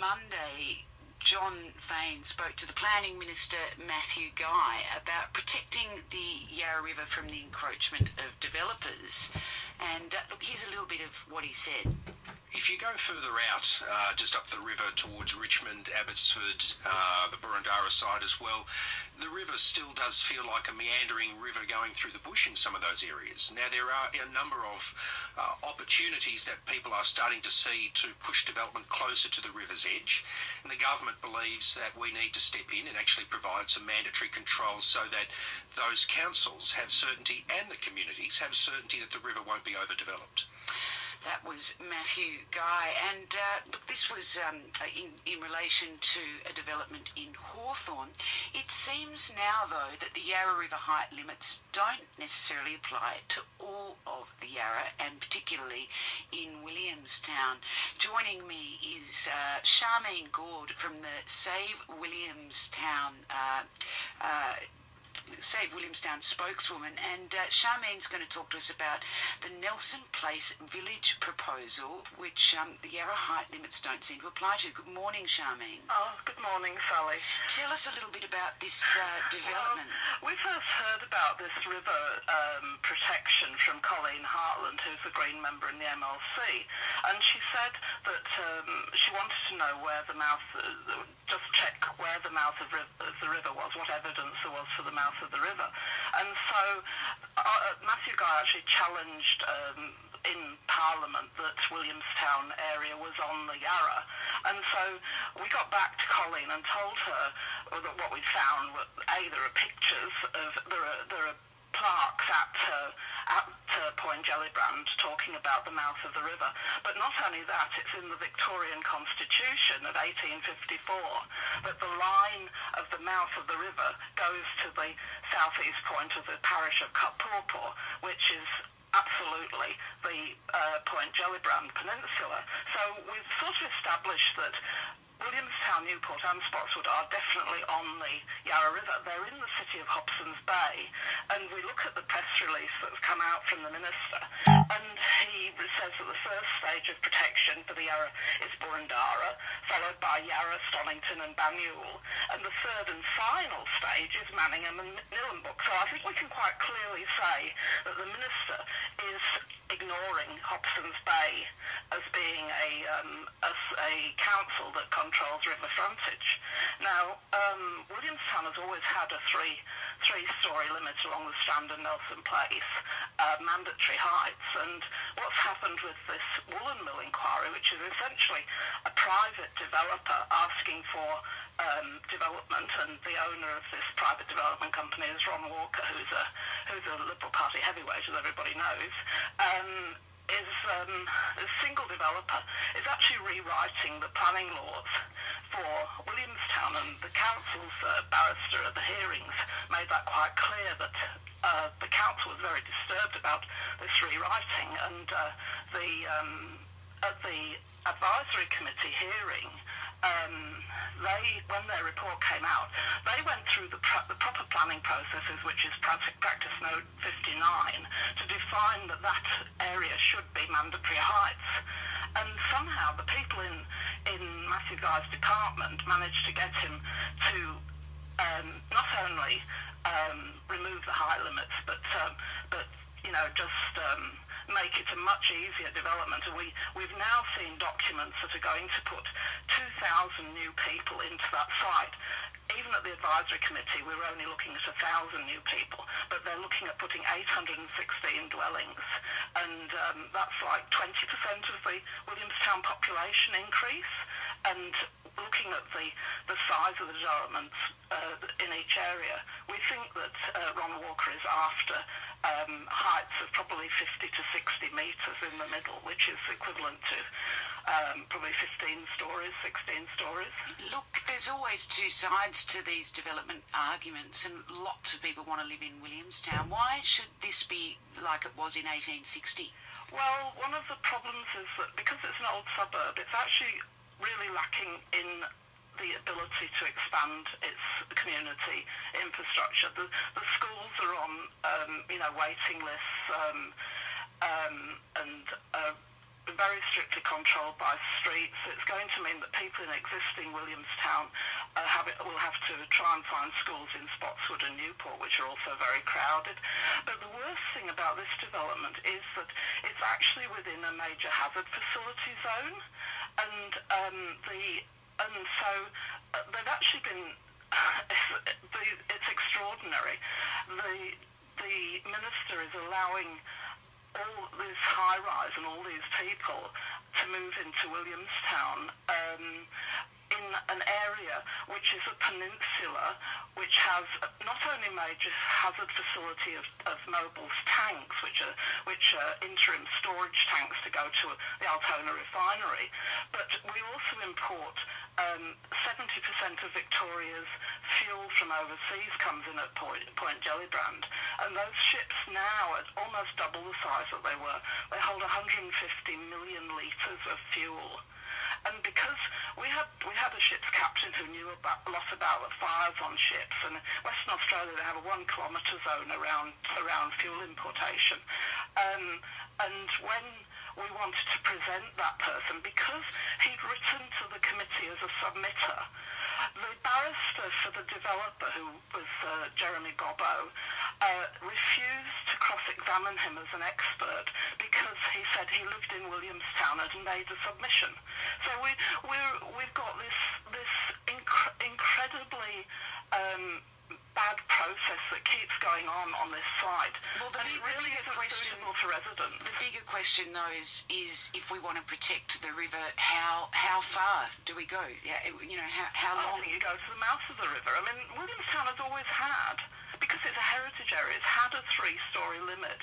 Monday, John Fain spoke to the Planning Minister, Matthew Guy, about protecting the Yarra River from the encroachment of developers. And look, here's a little bit of what he said. If you go further out, just up the river towards Richmond, Abbotsford, the Boroondara side as well, the river still does feel like a meandering river going through the bush in some of those areas. Now, there are a number of opportunities that people are starting to see to push development closer to the river's edge, and the government believes that we need to step in and actually provide some mandatory controls so that those councils have certainty and the communities have certainty that the river won't be overdeveloped. That was Matthew Guy, and look, this was in relation to a development in Hawthorn. It seems now, though, that the Yarra River height limits don't necessarily apply to all of the Yarra, and particularly in Williamstown. Joining me is Charmaine Gord from the Save Williamstown spokeswoman, and Charmaine's going to talk to us about the Nelson Place Village proposal, which the Yarra height limits don't seem to apply to. Good morning, Charmaine. Oh, good morning, Sally. Tell us a little bit about this development. Well, we first heard about this river protection from Colleen Hartland, who's a Green member in the MLC, and she said that she wanted to know where the mouth, just check where the mouth of the river was, what evidence there was for the mouth of the river. And so Matthew Guy actually challenged in Parliament that Williamstown area was on the Yarra. And so we got back to Colleen and told her that what we found were, there are pictures of, there are plaques at Point Gellibrand talking about the mouth of the river. But not only that, it's in the Victorian Constitution of 1854 that the line of the mouth of the river goes to the southeast point of the parish of Pawpaw, which is absolutely the Point Gellibrand Peninsula. So we've sort of established that Williamstown, Newport and Spotswood are definitely on the Yarra River. They're in the city of Hobsons Bay, and we look at the press release that's come out from the Minister, and he says that the first stage of protection for the Yarra is Boroondara, followed by Yarra, Stonnington and Banyule, and the third and final stage is Manningham and Nillumbrook. So I think we can quite clearly say that the Minister is ignoring Hobsons Bay as being a council that controls river frontage. Now, Williamstown has always had a three-storey limit along the Strand and Nelson Place, mandatory heights, and what's happened with this woolen mill inquiry, which is essentially a private developer asking for development, and the owner of this private development company is Ron Walker, who's a Liberal Party heavyweight, as everybody knows, a single developer is actually rewriting the planning laws for Williamstown, and the council's barrister at the hearings made that quite clear, that the council was very disturbed about this rewriting, and at the advisory committee hearing, when their report came out, they went through the proper planning processes, which is practice note 59, to define that area should be mandatory heights. And somehow the people in Matthew Guy's department managed to get him to not only remove the height limits, but just make it a much easier development. And we've now seen documents that are going to put 2,000 new people into that site. Even at the advisory committee, we were only looking at 1,000 new people, but they're looking at putting 816 dwellings, and that's like 20% of the Williamstown population increase. And looking at the size of the developments in each area, we think that Ron Walker is after heights of probably 50 to 60 metres in the middle, which is equivalent to probably 15 stories, 16 stories. Look, there's always two sides to these development arguments, and lots of people want to live in Williamstown. Why should this be like it was in 1860? Well, one of the problems is that because it's an old suburb, it's actually really lacking in the ability to expand its community infrastructure. The schools are on, waiting lists, and very strictly controlled by streets. It's going to mean that people in existing Williamstown will have to try and find schools in Spotswood and Newport, which are also very crowded. But the worst thing about this development is that it's actually within a major hazard facility zone, and so they've actually been. It's extraordinary. The minister is allowing all this high-rise and all these people to move into Williamstown in an area which is a peninsula, which has not only major hazard facility of Mobil's tanks, which are interim storage tanks to go to the Altona refinery, but we also import 70% of Victoria's fuel from overseas comes in at Point Gellibrand, and those ships now are almost double the size that they were. They hold 150 million litres of fuel. And because we had a ship's captain who knew a lot about the fires on ships, and in Western Australia they have a 1 kilometre zone around fuel importation. And when we wanted to present that person, because he'd written to the committee as a submitter, the barrister for the developer, who was Jeremy Gobbo, refused to cross-examine him as an expert because he said he lived in Williamstown and made a submission. So we've got this incredibly bad process that keeps going on this site. Well, and it really isn't suitable for residents. The bigger question, though, is if we want to protect the river, how far do we go? Yeah, how long? I think you go to the mouth of the river. I mean, Williamstown has always had, because it's a heritage area, it's had a 3-storey limit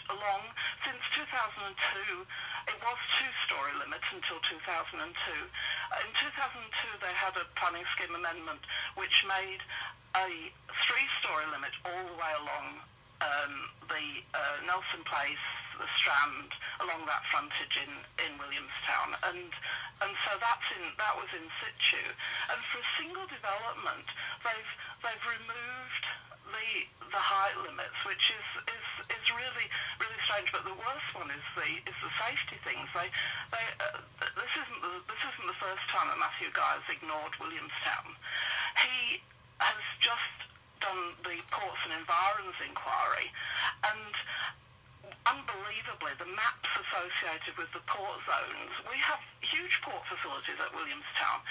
since 2002. It was 2-storey limit until 2002. In 2002, they had a planning scheme amendment which made a 3-storey limit all the way along the Nelson Place, the Strand, along that frontage in Williamstown, and so that was in situ. And for a single development, they've removed the height limits, which is really strange. But the worst one is the safety things. This isn't the first time that Matthew Guy has ignored Williamstown. He has just done the Ports and Environs inquiry, and unbelievably, the maps associated with the port zones, we have huge port facilities at Williamstown,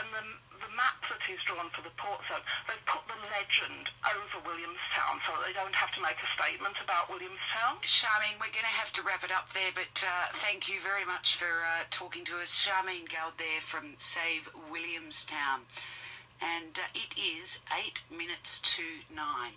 and the map that he's drawn for the port zone, they've put the legend over Williamstown so that they don't have to make a statement about Williamstown. Charmaine, we're going to have to wrap it up there, but thank you very much for talking to us. Charmaine Gould there from Save Williamstown. And it is 8 minutes to 9.